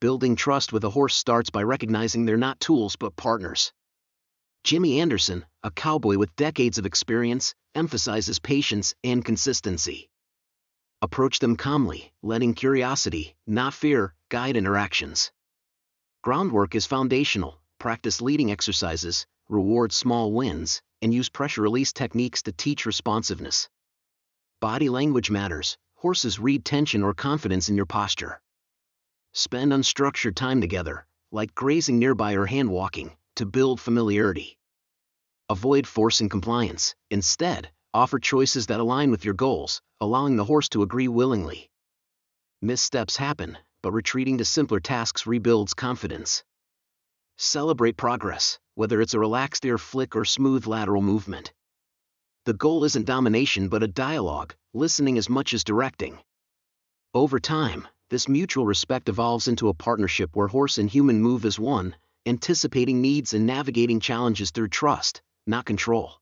Building trust with a horse starts by recognizing they're not tools but partners. Jimmy Anderson, a cowboy with decades of experience, emphasizes patience and consistency. Approach them calmly, letting curiosity, not fear, guide interactions. Groundwork is foundational. Practice leading exercises, reward small wins, and use pressure release techniques to teach responsiveness. Body language matters. Horses read tension or confidence in your posture. Spend unstructured time together, like grazing nearby or hand walking, to build familiarity. Avoid forcing compliance. Instead, offer choices that align with your goals, allowing the horse to agree willingly. Missteps happen, but retreating to simpler tasks rebuilds confidence. Celebrate progress, whether it's a relaxed ear flick or smooth lateral movement. The goal isn't domination but a dialogue, listening as much as directing. Over time, this mutual respect evolves into a partnership where horse and human move as one, anticipating needs and navigating challenges through trust, not control.